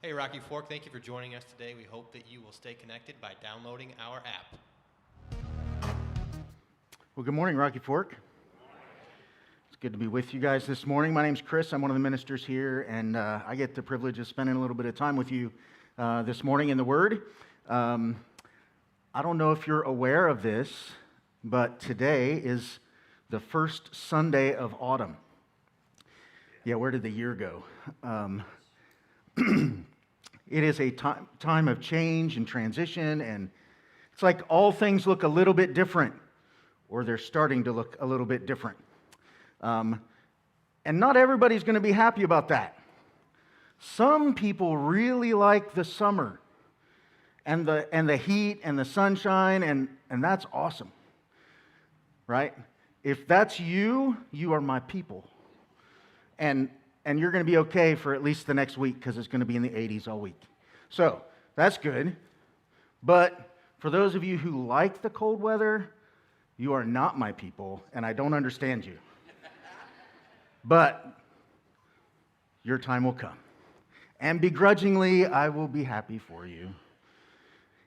Hey, Rocky Fork, thank you for joining us today. We hope that you will stay connected by downloading our app. Well, good morning, Rocky Fork. It's good to be with you guys this morning. My name's Chris. I'm one of the ministers here, and I get the privilege of spending a little bit of time with you this morning in the Word. I don't know if you're aware of this, but today is the first Sunday of autumn. Yeah, where did the year go? It is a time of change and transition, and it's like all things look a little bit different, or they're starting to look a little bit different. And not everybody's going to be happy about that. Some people really like the summer and the heat and the sunshine, and that's awesome, right? If that's you, you are my people. And you're going to be okay for at least the next week because it's going to be in the 80s all week. So, that's good. But for those of you who like the cold weather, you are not my people, and I don't understand you. But your time will come. And begrudgingly, I will be happy for you,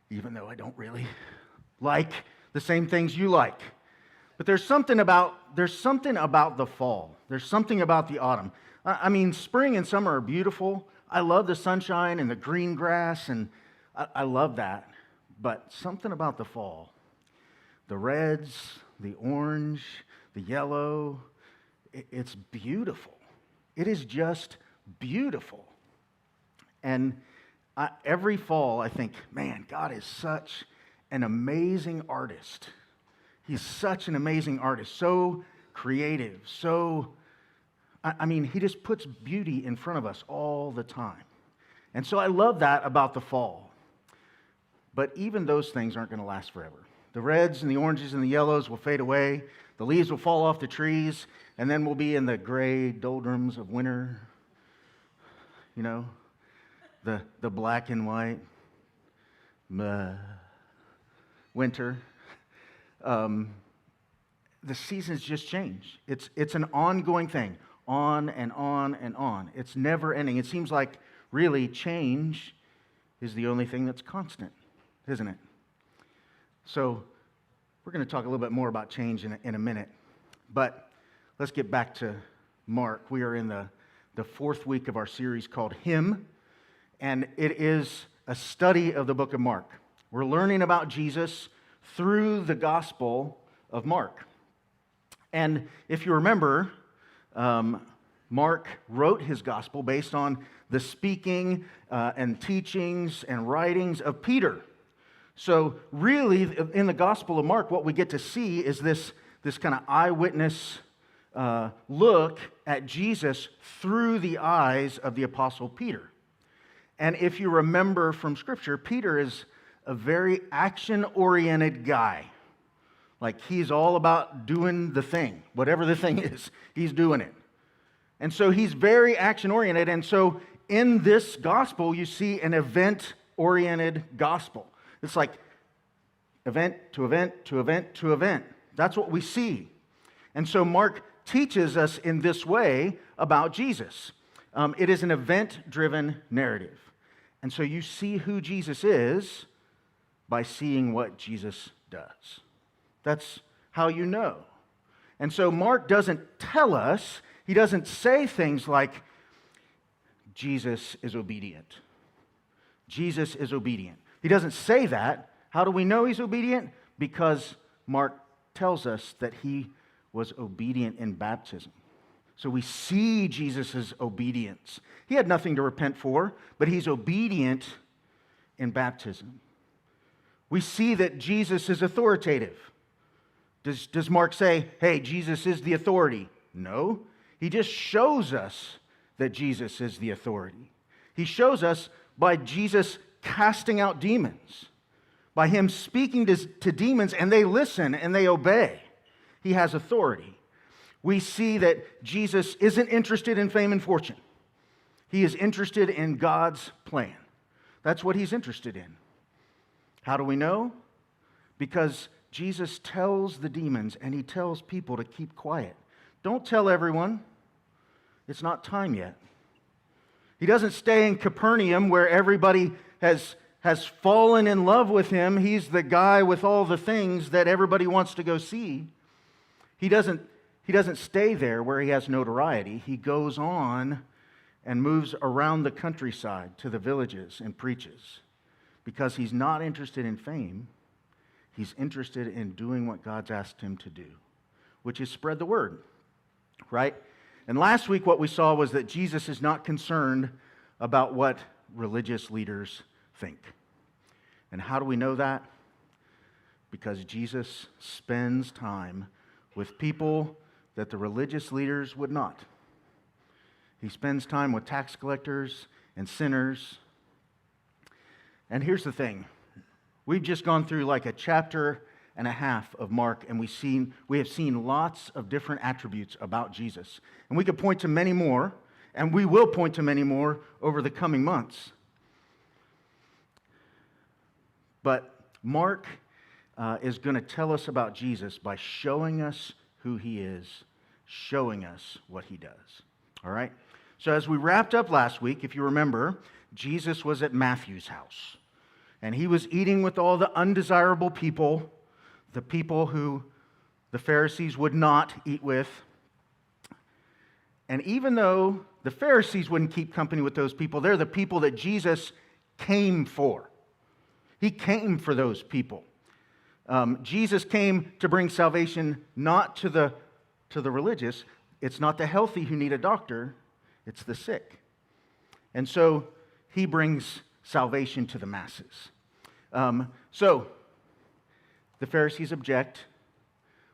even though I don't really like the same things you like. But there's something about the fall. There's something about the autumn. I mean, spring and summer are beautiful. I love the sunshine and the green grass, and I love that. But something about the fall, the reds, the orange, the yellow, it's beautiful. It is just beautiful. And every fall, I think, man, God is such an amazing artist. He's such an amazing artist, so creative, he just puts beauty in front of us all the time. And so I love that about the fall. But even those things aren't going to last forever. The reds and the oranges and the yellows will fade away. The leaves will fall off the trees, and then we'll be in the gray doldrums of winter. You know, the black and white winter. The seasons just change. It's an ongoing thing. On and on and on. It's never ending. It seems like really change is the only thing that's constant, isn't it? So we're going to talk a little bit more about change in a minute. But let's get back to Mark. We are in the fourth week of our series called Him, and it is a study of the book of Mark. We're learning about Jesus through the Gospel of Mark. And if you remember, Mark wrote his gospel based on the speaking and teachings and writings of Peter. So really, in the Gospel of Mark, what we get to see is this kind of eyewitness look at Jesus through the eyes of the Apostle Peter. And if you remember from Scripture, Peter is a very action-oriented guy. Like, he's all about doing the thing. Whatever the thing is, he's doing it. And so he's very action-oriented. And so in this gospel, you see an event-oriented gospel. It's like event to event to event to event. That's what we see. And so Mark teaches us in this way about Jesus. It is an event-driven narrative. And so you see who Jesus is by seeing what Jesus does. That's how you know. And so Mark doesn't tell us, he doesn't say things like, Jesus is obedient. Jesus is obedient. He doesn't say that. How do we know he's obedient? Because Mark tells us that he was obedient in baptism. So we see Jesus' obedience. He had nothing to repent for, but he's obedient in baptism. We see that Jesus is authoritative. Does Mark say, hey, Jesus is the authority? No. He just shows us that Jesus is the authority. He shows us by Jesus casting out demons, by him speaking to demons, and they listen and they obey. He has authority. We see that Jesus isn't interested in fame and fortune. He is interested in God's plan. That's what he's interested in. How do we know? Because Jesus tells the demons and he tells people to keep quiet. Don't tell everyone. It's not time yet. He doesn't stay in Capernaum where everybody has fallen in love with him. He's the guy with all the things that everybody wants to go see. He doesn't stay there where he has notoriety. He goes on and moves around the countryside to the villages and preaches, because he's not interested in fame. He's interested in doing what God's asked him to do, which is spread the word, right? And last week what we saw was that Jesus is not concerned about what religious leaders think. And how do we know that? Because Jesus spends time with people that the religious leaders would not. He spends time with tax collectors and sinners. And here's the thing. We've just gone through like a chapter and a half of Mark, and we have seen lots of different attributes about Jesus. And we could point to many more, and we will point to many more over the coming months. But Mark is going to tell us about Jesus by showing us who he is, showing us what he does. All right? So as we wrapped up last week, if you remember, Jesus was at Matthew's house. And he was eating with all the undesirable people, the people who the Pharisees would not eat with. And even though the Pharisees wouldn't keep company with those people, they're the people that Jesus came for. He came for those people. Jesus came to bring salvation not to the religious. It's not the healthy who need a doctor. It's the sick. And so he brings salvation to the masses. So the Pharisees object,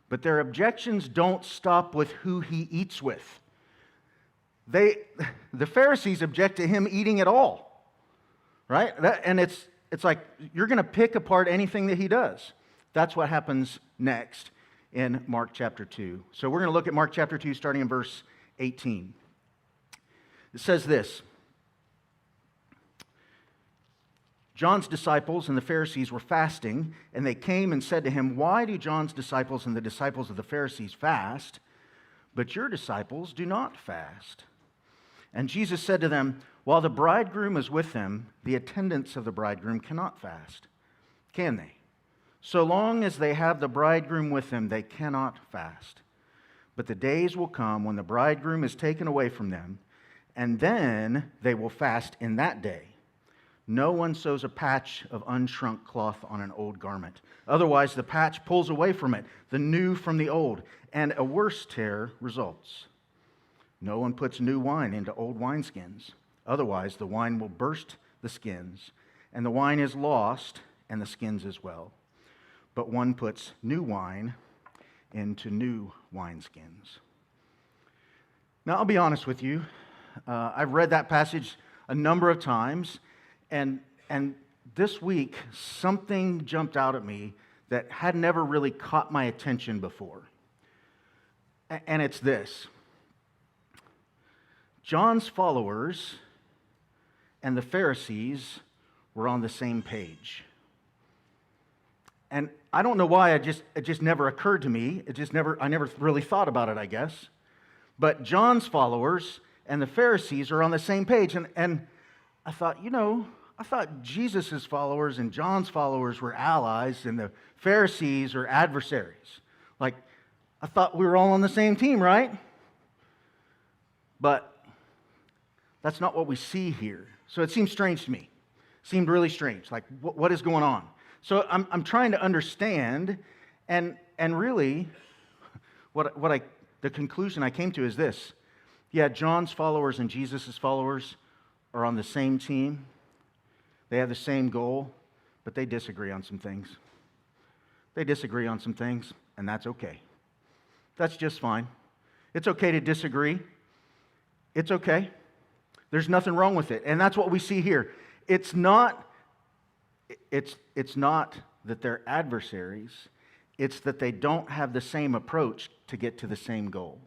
but their objections don't stop with who he eats with. The Pharisees object to him eating at all, right? And it's like you're going to pick apart anything that he does. That's what happens next in Mark chapter 2. So we're going to look at Mark chapter 2 starting in verse 18. It says this: John's disciples and the Pharisees were fasting, and they came and said to him, "Why do John's disciples and the disciples of the Pharisees fast, but your disciples do not fast?" And Jesus said to them, "While the bridegroom is with them, the attendants of the bridegroom cannot fast, can they? So long as they have the bridegroom with them, they cannot fast. But the days will come when the bridegroom is taken away from them, and then they will fast in that day. No one sews a patch of unshrunk cloth on an old garment. Otherwise, the patch pulls away from it, the new from the old, and a worse tear results. No one puts new wine into old wineskins. Otherwise, the wine will burst the skins, and the wine is lost, and the skins as well. But one puts new wine into new wineskins." Now, I'll be honest with you. I've read that passage a number of times, and this week, something jumped out at me that had never really caught my attention before. And it's this: John's followers and the Pharisees were on the same page. And I don't know why, it just never occurred to me. I never really thought about it, I guess. But John's followers and the Pharisees are on the same page. And I thought, I thought Jesus' followers and John's followers were allies and the Pharisees are adversaries. Like, I thought we were all on the same team, right? But that's not what we see here. So it seems strange to me. It seemed really strange. Like, what is going on? So I'm trying to understand, and really, the conclusion I came to is this: yeah, John's followers and Jesus' followers are on the same team. They have the same goal, but they disagree on some things. They disagree on some things, and that's okay. That's just fine. It's okay to disagree. It's okay. There's nothing wrong with it, and that's what we see here. It's not that they're adversaries. It's that they don't have the same approach to get to the same goal,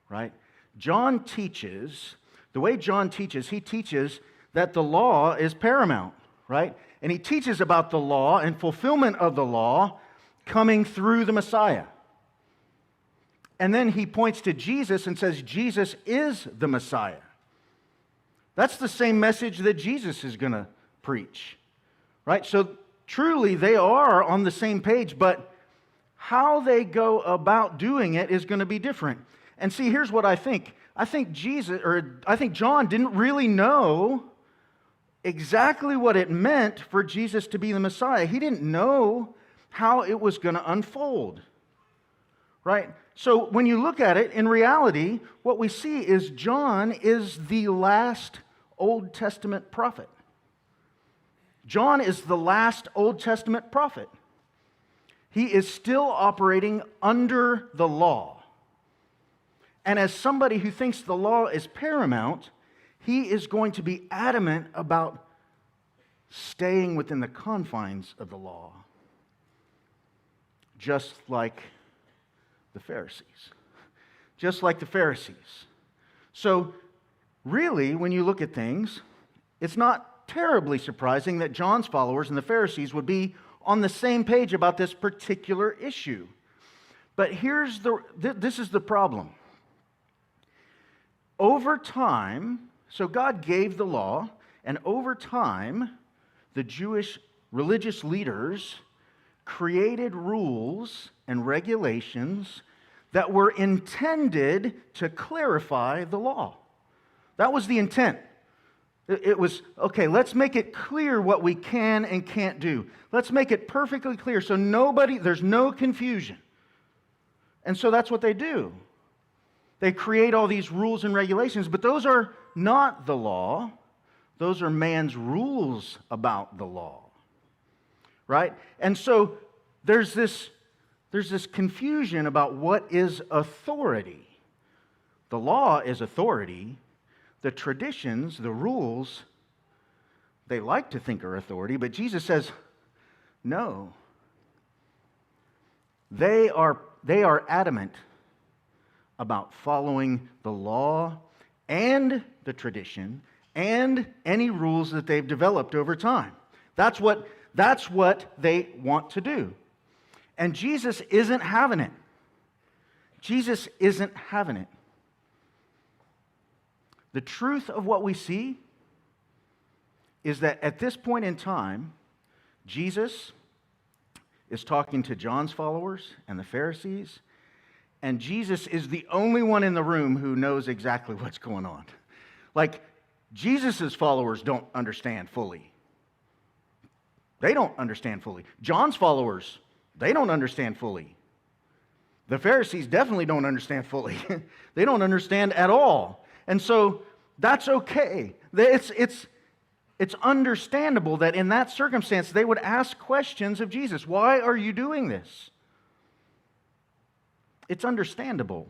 right? John teaches, the way John teaches, he teaches that the law is paramount, right? And he teaches about the law and fulfillment of the law coming through the Messiah. And then he points to Jesus and says Jesus is the Messiah. That's the same message that Jesus is going to preach, right? So truly they are on the same page, but how they go about doing it is going to be different. And see, here's what I think. I think John didn't really know exactly what it meant for Jesus to be the Messiah. He didn't know how it was going to unfold, right? So when you look at it, in reality, what we see is John is the last Old Testament prophet. John is the last Old Testament prophet. He is still operating under the law. And as somebody who thinks the law is paramount, he is going to be adamant about staying within the confines of the law, just like the Pharisees. Just like the Pharisees. So, really, when you look at things, it's not terribly surprising that John's followers and the Pharisees would be on the same page about this particular issue. But this is the problem. Over time, so God gave the law, and over time, the Jewish religious leaders created rules and regulations that were intended to clarify the law. That was the intent. It was, okay, let's make it clear what we can and can't do. Let's make it perfectly clear so there's no confusion. And so that's what they do. They create all these rules and regulations, but those are not the law. Those are man's rules about the law, right? And so there's this confusion about what is authority. The law is authority. The traditions, the rules, they like to think are authority, but Jesus says, no. They are adamant about following the law and the tradition and any rules that they've developed over time. That's what they want to do. And Jesus isn't having it. Jesus isn't having it. The truth of what we see is that at this point in time, Jesus is talking to John's followers and the Pharisees, and Jesus is the only one in the room who knows exactly what's going on. Like, Jesus' followers don't understand fully. They don't understand fully. John's followers, they don't understand fully. The Pharisees definitely don't understand fully. They don't understand at all. And so that's okay. It's understandable that in that circumstance they would ask questions of Jesus. Why are you doing this? It's understandable.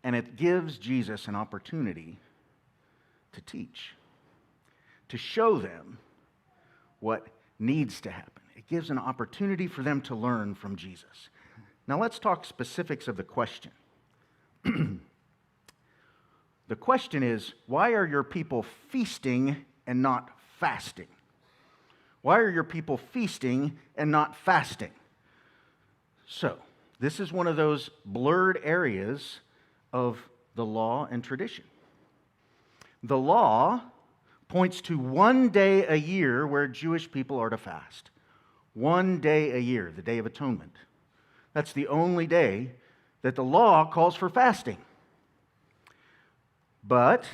And it gives Jesus an opportunity to teach, to show them what needs to happen. It gives an opportunity for them to learn from Jesus. Now let's talk specifics of the question. The question is, why are your people feasting and not fasting? Why are your people feasting and not fasting? So, this is one of those blurred areas of the law and tradition. The law points to one day a year where Jewish people are to fast. One day a year, the Day of Atonement. That's the only day that the law calls for fasting. But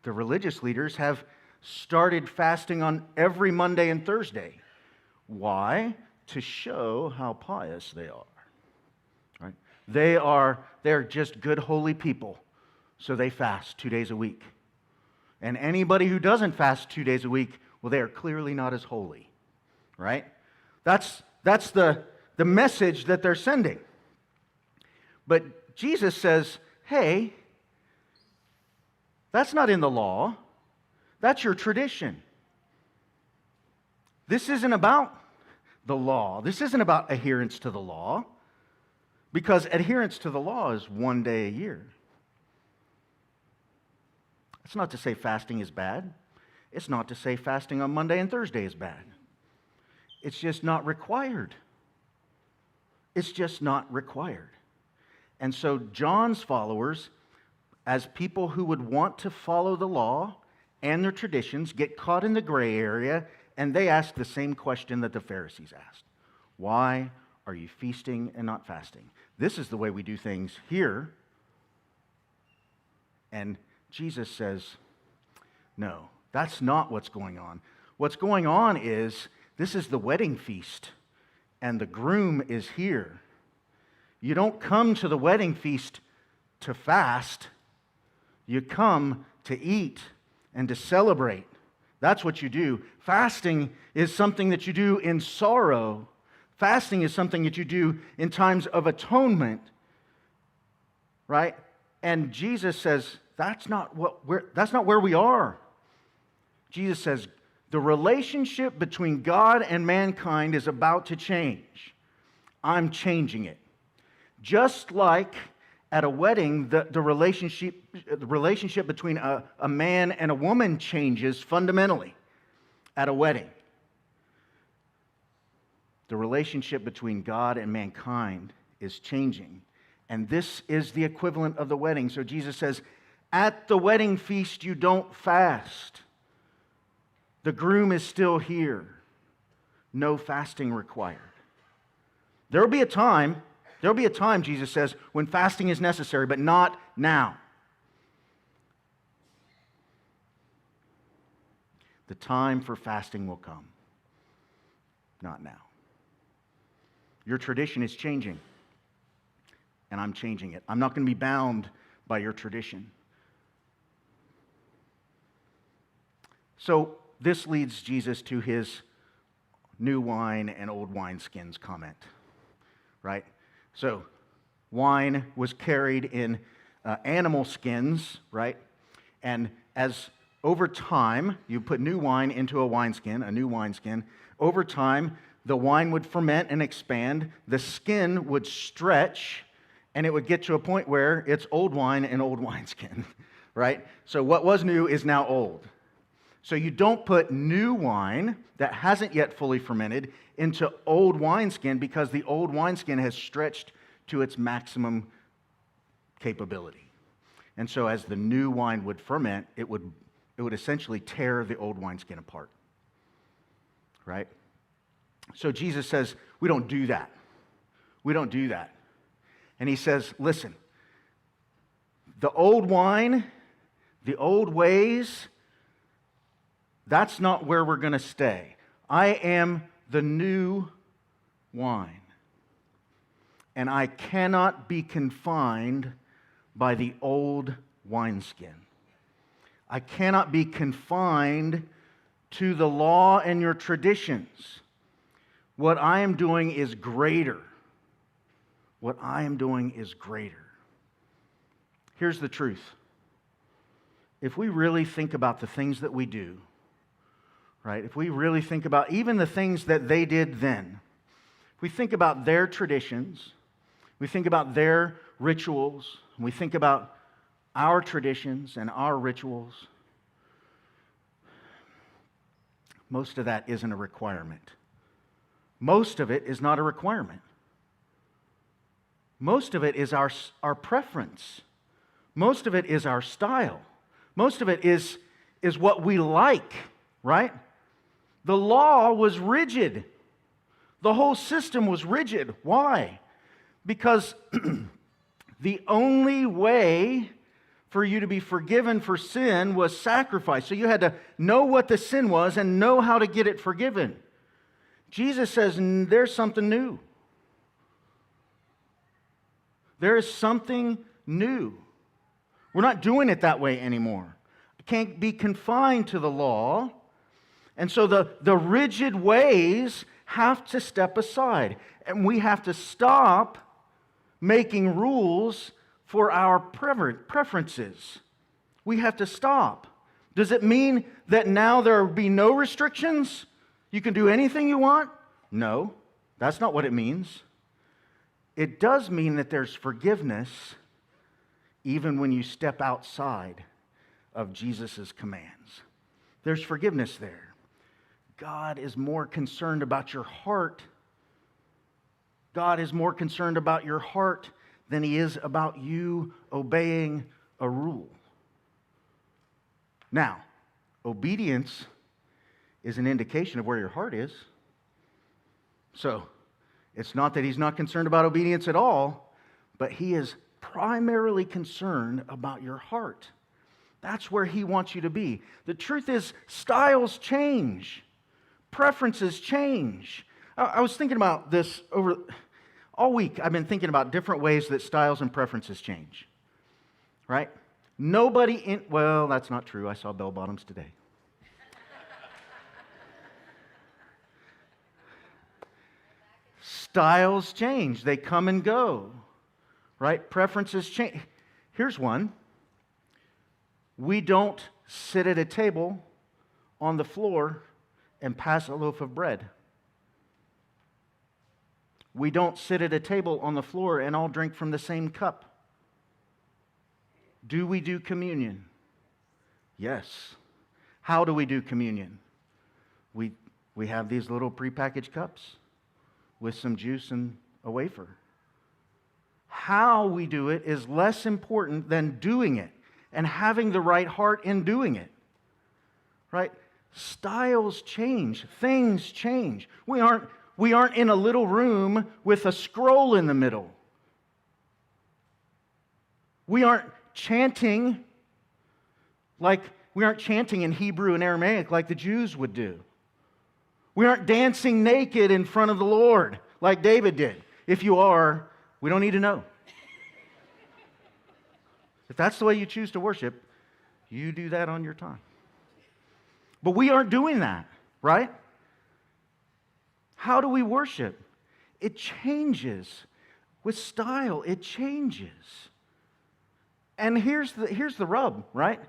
the religious leaders have started fasting on every Monday and Thursday. Why? To show how pious they are. Right? They're just good, holy people. So they fast 2 days a week. And anybody who doesn't fast 2 days a week, well, they are clearly not as holy. Right? That's the message that they're sending. But Jesus says, hey, that's not in the law. That's your tradition. This isn't about the law. This isn't about adherence to the law, because adherence to the law is one day a year. It's not to say fasting is bad. It's not to say fasting on Monday and Thursday is bad. It's just not required. It's just not required. And so John's followers as people who would want to follow the law and their traditions get caught in the gray area, and they ask the same question that the Pharisees asked. Why are you feasting and not fasting? This is the way we do things here. And Jesus says, no, that's not what's going on. What's going on is, this is the wedding feast, and the groom is here. You don't come to the wedding feast to fast. You come to eat and to celebrate. That's what you do. Fasting is something that you do in sorrow. Fasting is something that you do in times of atonement, right? And Jesus says, that's not where we are. Jesus says, the relationship between God and mankind is about to change. I'm changing it. Just like at a wedding, the relationship between a man and a woman changes fundamentally at a wedding. The relationship between God and mankind is changing. And this is the equivalent of the wedding. So Jesus says, at the wedding feast, you don't fast. The groom is still here. No fasting required. There'll be a time, Jesus says, when fasting is necessary, but not now. The time for fasting will come. Not now. Your tradition is changing, and I'm changing it. I'm not going to be bound by your tradition. So this leads Jesus to his new wine and old wineskins comment, right? So wine was carried in animal skins, right? And as over time, you put new wine into a new wineskin. Over time, the wine would ferment and expand. The skin would stretch, and it would get to a point where it's old wine and old wineskin, right? So what was new is now old. So you don't put new wine that hasn't yet fully fermented into old wineskin, because the old wineskin has stretched to its maximum capability. And so as the new wine would ferment, it would essentially tear the old wineskin apart. Right? So Jesus says, we don't do that. We don't do that. And he says, listen, the old wine, the old ways, that's not where we're going to stay. I am the new wine. And I cannot be confined by the old wineskin. I cannot be confined to the law and your traditions. What I am doing is greater. What I am doing is greater. Here's the truth. If we really think about the things that we do, right? If we really think about even the things that they did then, if we think about their traditions, we think about their rituals, we think about our traditions and our rituals, most of that isn't a requirement. Most of it is not a requirement. Most of it is our preference. Most of it is our style. Most of it is what we like, right? The law was rigid. The whole system was rigid. Why? Because the only way for you to be forgiven for sin was sacrifice. So you had to know what the sin was and know how to get it forgiven. Jesus says there's something new. There is something new. We're not doing it that way anymore. I can't be confined to the law. And so the rigid ways have to step aside. And we have to stop making rules for our preferences. We have to stop. Does it mean that now there will be no restrictions? You can do anything you want? No, that's not what it means. It does mean that there's forgiveness even when you step outside of Jesus' commands. There's forgiveness there. God is more concerned about your heart. God is more concerned about your heart than he is about you obeying a rule. Now, obedience is an indication of where your heart is. So, it's not that he's not concerned about obedience at all, but he is primarily concerned about your heart. That's where he wants you to be. The truth is, styles change. Preferences change. I was thinking about this over all week. I've been thinking about different ways that styles and preferences change. Right? Well, that's not true. I saw bell bottoms today. Styles change. They come and go. Right? Preferences change. Here's one. We don't sit at a table on the floor and pass a loaf of bread. We don't sit at a table on the floor and all drink from the same cup. Do we do communion? Yes. How do we do communion? We have these little prepackaged cups with some juice and a wafer. How we do it is less important than doing it and having the right heart in doing it. Right? Styles change. Things change. We aren't in a little room with a scroll in the middle. We aren't chanting in Hebrew and Aramaic like the Jews would do. We aren't dancing naked in front of the Lord like David did. If you are, we don't need to know. If that's the way you choose to worship, you do that on your time. But we aren't doing that, right? How do we worship? It changes. With style, it changes. And here's the rub, right?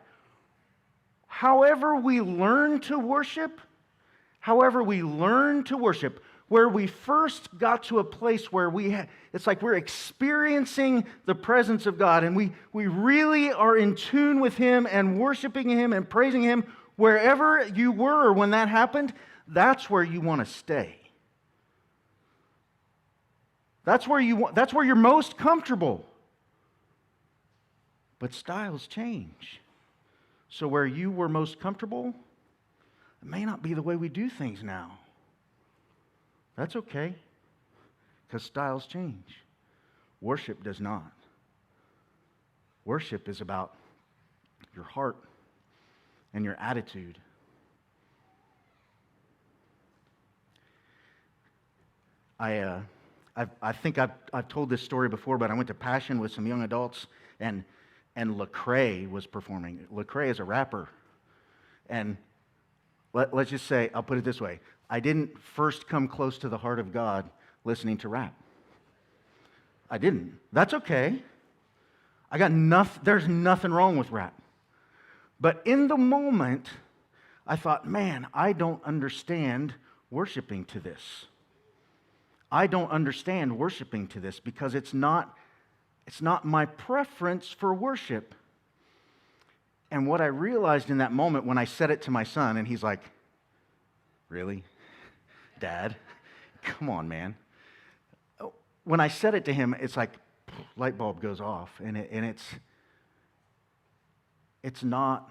However we learn to worship, where we first got to a place where it's like we're experiencing the presence of God and we really are in tune with Him and worshiping Him and praising Him, wherever you were when that happened, that's where you want to stay. That's where you're most comfortable. But styles change. So where you were most comfortable, it may not be the way we do things now. That's okay, because styles change. Worship does not. Worship is about your heart and your attitude. I think I've told this story before, but I went to Passion with some young adults, and Lecrae was performing. Lecrae is a rapper. And let's just say, I'll put it this way. I didn't first come close to the heart of God listening to rap. I didn't. That's okay. There's nothing wrong with rap. But in the moment, I thought, man, I don't understand worshiping to this. I don't understand worshiping to this because it's not my preference for worship. And what I realized in that moment when I said it to my son, and he's like, really? Dad? Come on, man. When I said it to him, it's like, light bulb goes off. And it's not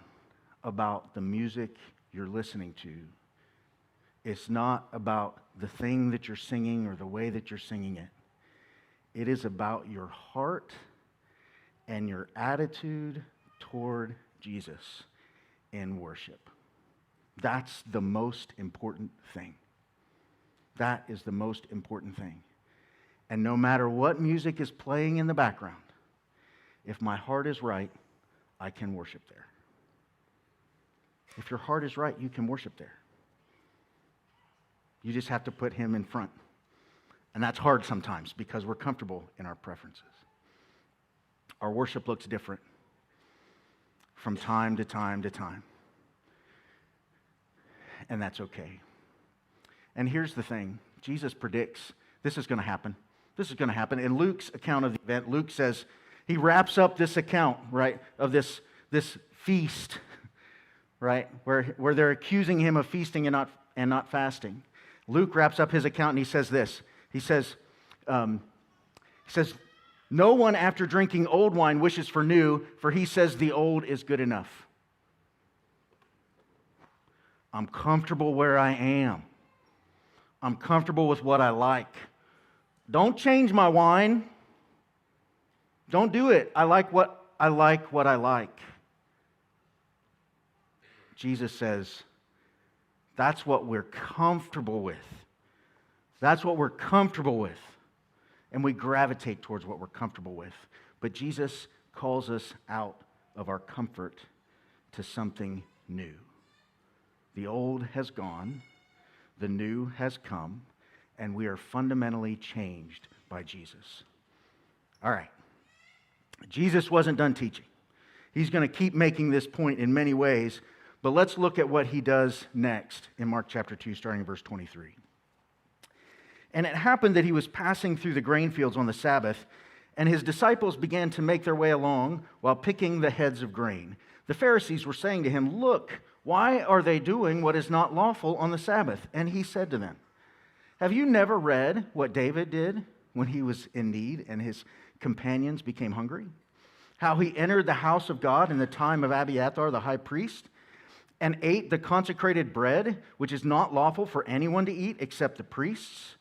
about the music you're listening to. It's not about the thing that you're singing or the way that you're singing it. It is about your heart and your attitude toward Jesus in worship. That's the most important thing. That is the most important thing. And no matter what music is playing in the background, if my heart is right, I can worship there. If your heart is right, you can worship there. You just have to put Him in front. And that's hard sometimes because we're comfortable in our preferences. Our worship looks different from time to time to time. And that's okay. And here's the thing. Jesus predicts this is going to happen. This is going to happen. In Luke's account of the event, Luke says, he wraps up this account, right, of this feast, right, where they're accusing him of feasting and not fasting. Luke wraps up his account and he says this. He says, No one after drinking old wine wishes for new, for he says the old is good enough. I'm comfortable where I am. I'm comfortable with what I like. Don't change my wine. Don't do it. I like what I like. Jesus says, that's what we're comfortable with. That's what we're comfortable with. And we gravitate towards what we're comfortable with. But Jesus calls us out of our comfort to something new. The old has gone, the new has come, and we are fundamentally changed by Jesus. All right. Jesus wasn't done teaching. He's going to keep making this point in many ways, but let's look at what he does next in Mark chapter 2, starting in verse 23. And it happened that he was passing through the grain fields on the Sabbath, and his disciples began to make their way along while picking the heads of grain. The Pharisees were saying to him, "Look, why are they doing what is not lawful on the Sabbath?" And he said to them, "Have you never read what David did when he was in need and his companions became hungry? How he entered the house of God in the time of Abiathar the high priest and ate the consecrated bread, which is not lawful for anyone to eat except the priests,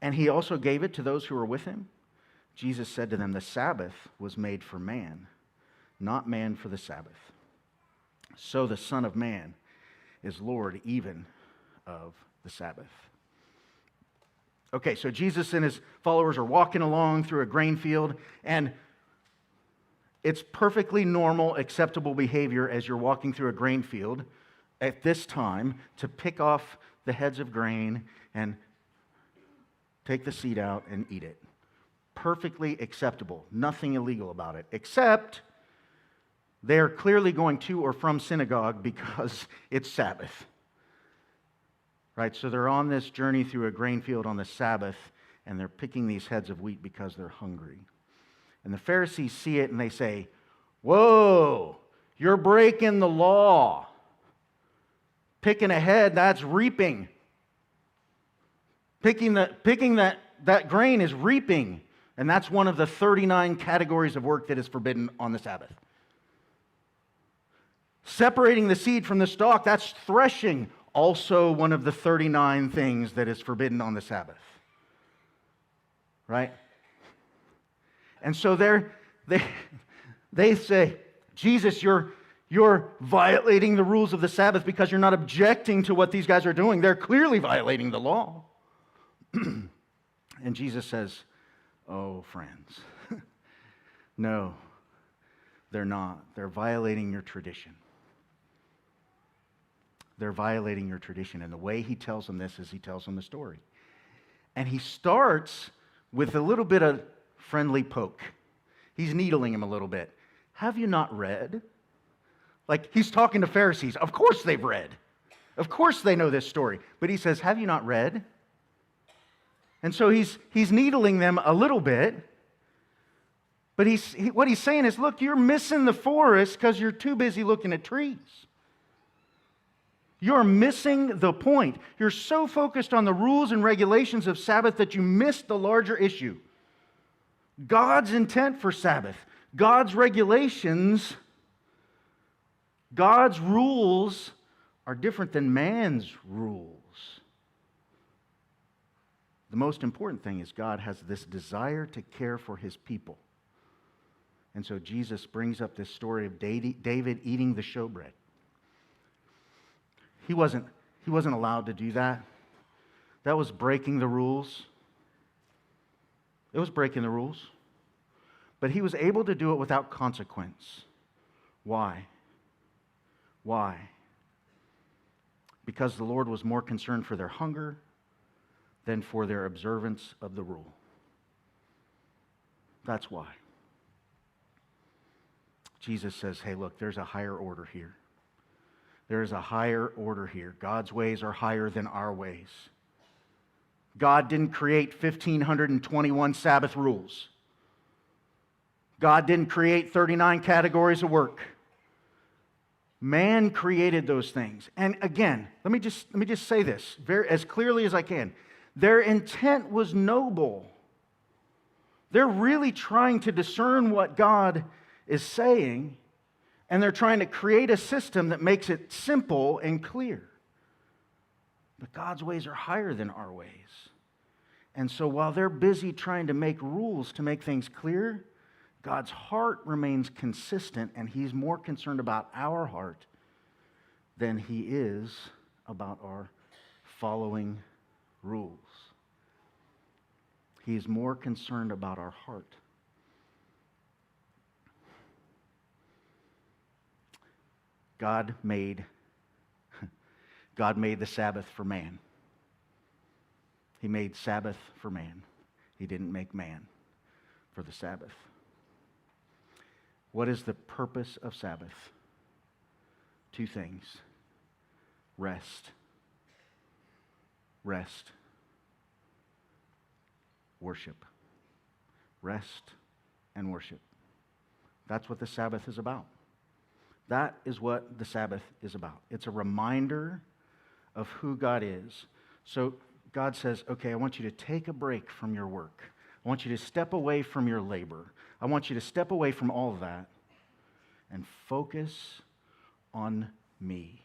and he also gave it to those who were with him?" Jesus said to them, "The Sabbath was made for man, not man for the Sabbath. So the Son of Man is Lord even of the Sabbath." Okay, so Jesus and his followers are walking along through a grain field, and it's perfectly normal, acceptable behavior as you're walking through a grain field at this time to pick off the heads of grain and take the seed out and eat it. Perfectly acceptable. Nothing illegal about it, except they are clearly going to or from synagogue because it's Sabbath. Right? So they're on this journey through a grain field on the Sabbath, and they're picking these heads of wheat because they're hungry. And the Pharisees see it and they say, "Whoa, you're breaking the law. Picking a head, that's reaping. Picking that grain is reaping. And that's one of the 39 categories of work that is forbidden on the Sabbath. Separating the seed from the stalk, that's threshing. Also one of the 39 things that is forbidden on the Sabbath. Right? And so they say, "Jesus, you're violating the rules of the Sabbath because you're not objecting to what these guys are doing. They're clearly violating the law." And Jesus says, "Oh, friends, no, they're not. They're violating your tradition. They're violating your tradition." And the way he tells them this is he tells them the story. And he starts with a little bit of friendly poke. He's needling him a little bit. "Have you not read?" Like, he's talking to Pharisees. Of course they've read. Of course they know this story. But he says, "Have you not read?" And so he's needling them a little bit. But what he's saying is, look, you're missing the forest because you're too busy looking at trees. You're missing the point. You're so focused on the rules and regulations of Sabbath that you miss the larger issue. God's intent for Sabbath, God's regulations, God's rules are different than man's rules. The most important thing is God has this desire to care for his people. And so Jesus brings up this story of David eating the showbread. He wasn't allowed to do that. That was breaking the rules. It was breaking the rules. But he was able to do it without consequence. Why? Why? Because the Lord was more concerned for their hunger than for their observance of the rule. That's why. Jesus says, "Hey, look, there's a higher order here. There is a higher order here. God's ways are higher than our ways. God didn't create 1,521 Sabbath rules. God didn't create 39 categories of work. Man created those things." And again, let me just say this as clearly as I can. Their intent was noble. They're really trying to discern what God is saying, and they're trying to create a system that makes it simple and clear. But God's ways are higher than our ways. And so while they're busy trying to make rules to make things clear, God's heart remains consistent, and He's more concerned about our heart than He is about our following rules. He is more concerned about our heart. God made the Sabbath for man. He made Sabbath for man. He didn't make man for the Sabbath. What is the purpose of Sabbath? Two things. Rest. Rest. Worship. Rest and worship. That's what the Sabbath is about. That is what the Sabbath is about. It's a reminder of who God is. So God says, okay, I want you to take a break from your work. I want you to step away from your labor. I want you to step away from all of that and focus on me.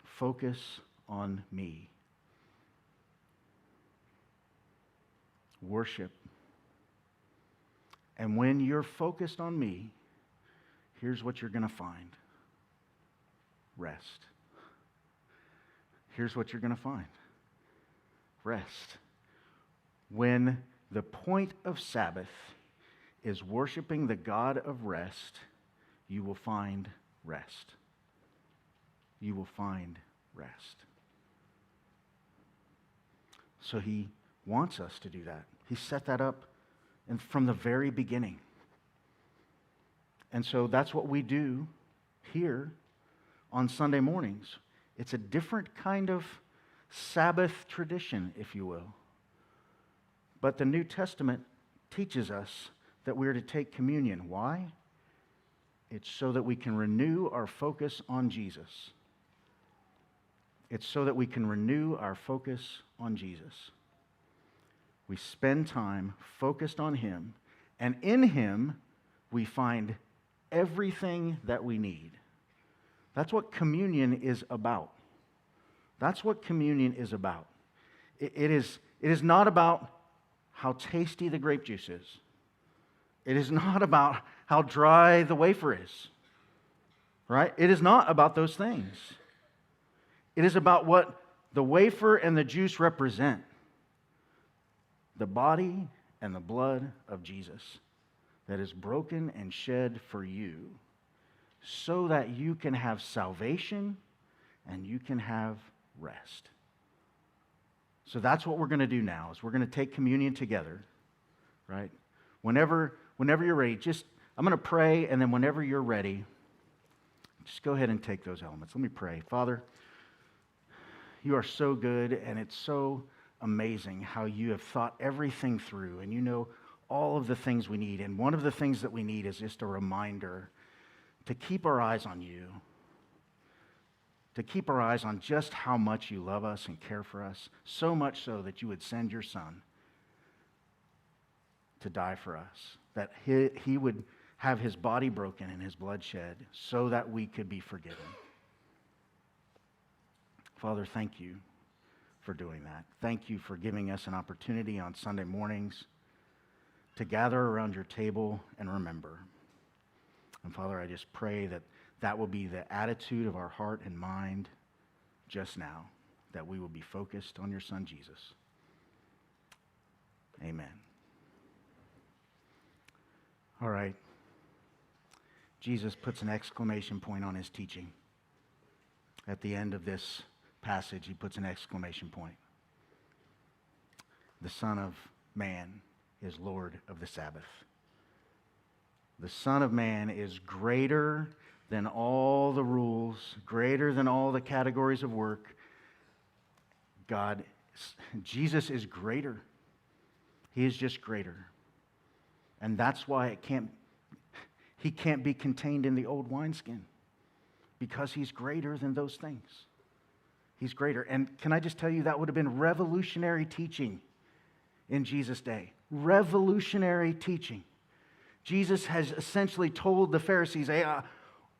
Focus on me. Worship. And when you're focused on me, here's what you're going to find. Rest. Here's what you're going to find. Rest. When the point of Sabbath is worshiping the God of rest, you will find rest. You will find rest. So He wants us to do that. He set that up from the very beginning. And so that's what we do here on Sunday mornings. It's a different kind of Sabbath tradition, if you will. But the New Testament teaches us that we are to take communion. Why? It's so that we can renew our focus on Jesus. It's so that we can renew our focus on Jesus. We spend time focused on Him, and in Him we find everything that we need. That's what communion is about. That's what communion is about. It is not about how tasty the grape juice is. It is not about how dry the wafer is. Right? It is not about those things. It is about what the wafer and the juice represent. The body and the blood of Jesus that is broken and shed for you so that you can have salvation and you can have rest. So that's what we're going to do now, is we're going to take communion together, right? Whenever you're ready, I'm going to pray, and then whenever you're ready, just go ahead and take those elements. Let me pray. Father, you are so good, and it's so amazing how you have thought everything through, and you know all of the things we need. And one of the things that we need is just a reminder to keep our eyes on you, to keep our eyes on just how much you love us and care for us, so much so that you would send your Son to die for us, that he would have his body broken and his blood shed so that we could be forgiven. Father, thank you for doing that. Thank you for giving us an opportunity on Sunday mornings to gather around your table and remember. And Father, I just pray that that will be the attitude of our heart and mind just now, that we will be focused on your Son, Jesus. Amen. All right. Jesus puts an exclamation point on his teaching. At the end of this passage, he puts an exclamation point. The Son of Man is Lord of the Sabbath. The Son of Man is greater than all the rules, greater than all the categories of work. Jesus is greater. He is just greater. And that's why he can't be contained in the old wineskin, because he's greater than those things. He's greater. And can I just tell you, that would have been revolutionary teaching in Jesus' day. Revolutionary teaching. Jesus has essentially told the Pharisees, hey,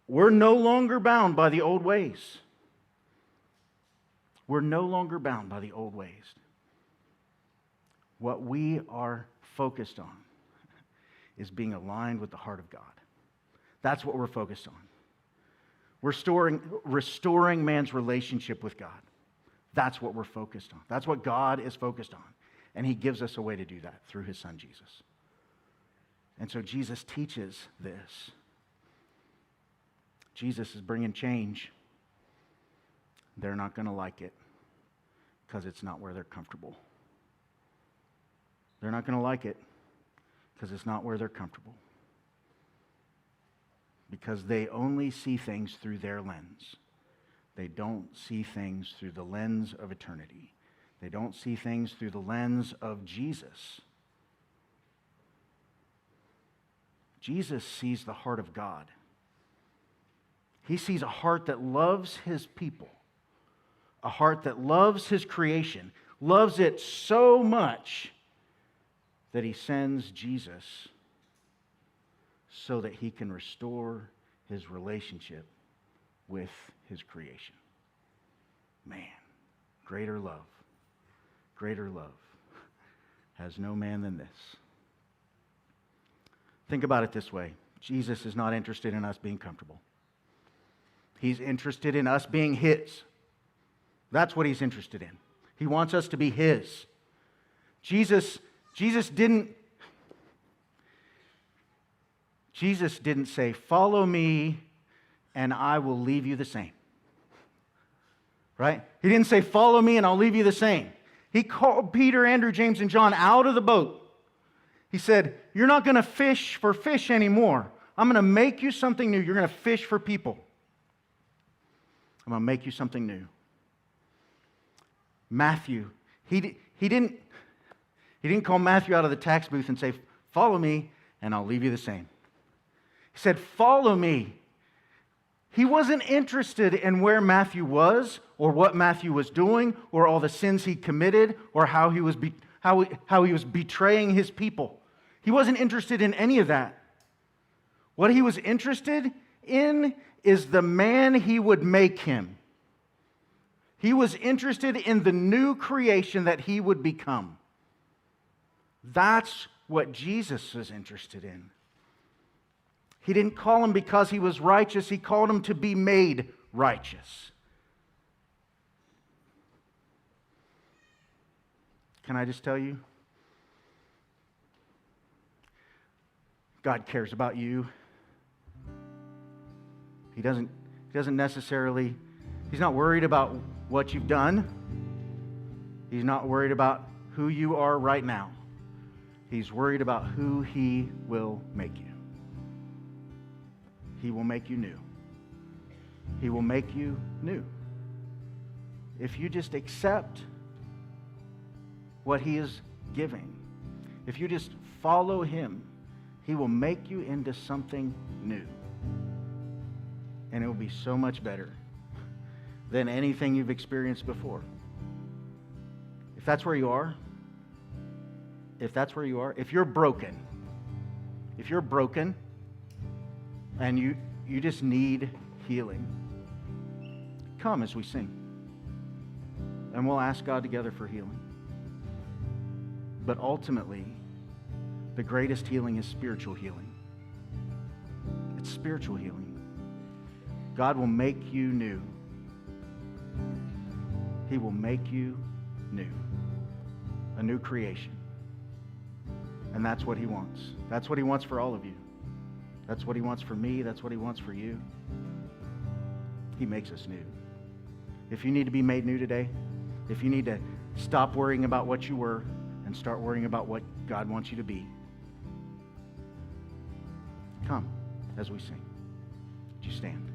we're no longer bound by the old ways. We're no longer bound by the old ways. What we are focused on is being aligned with the heart of God. That's what we're focused on. We're restoring man's relationship with God. That's what we're focused on. That's what God is focused on. And He gives us a way to do that through His Son, Jesus. And so Jesus teaches this. Jesus is bringing change. They're not going to like it because it's not where they're comfortable. They're not going to like it because it's not where they're comfortable. Because they only see things through their lens. They don't see things through the lens of eternity. They don't see things through the lens of Jesus. Jesus sees the heart of God. He sees a heart that loves His people, a heart that loves His creation, loves it so much that He sends Jesus so that He can restore His relationship with His creation. Man, greater love has no man than this. Think about it this way. Jesus is not interested in us being comfortable. He's interested in us being His. That's what He's interested in. He wants us to be His. Jesus didn't say, follow me and I will leave you the same. Right? He didn't say, follow me and I'll leave you the same. He called Peter, Andrew, James, and John out of the boat. He said, you're not going to fish for fish anymore. I'm going to make you something new. You're going to fish for people. I'm going to make you something new. Matthew, he didn't call Matthew out of the tax booth and say, follow me and I'll leave you the same. He said, follow me. He wasn't interested in where Matthew was or what Matthew was doing or all the sins he committed or how he was betraying his people. He wasn't interested in any of that. What he was interested in is the man he would make him. He was interested in the new creation that he would become. That's what Jesus was interested in. He didn't call him because he was righteous. He called him to be made righteous. Can I just tell you? God cares about you. He doesn't necessarily, He's not worried about what you've done. He's not worried about who you are right now. He's worried about who He will make you. He will make you new. He will make you new. If you just accept what He is giving, if you just follow Him, He will make you into something new. And it will be so much better than anything you've experienced before. If that's where you are, if you're broken, and you just need healing, come as we sing. And we'll ask God together for healing. But ultimately, the greatest healing is spiritual healing. It's spiritual healing. God will make you new. He will make you new. A new creation. And that's what He wants. That's what He wants for all of you. That's what He wants for me. That's what He wants for you. He makes us new. If you need to be made new today, if you need to stop worrying about what you were and start worrying about what God wants you to be, come as we sing. Would you stand?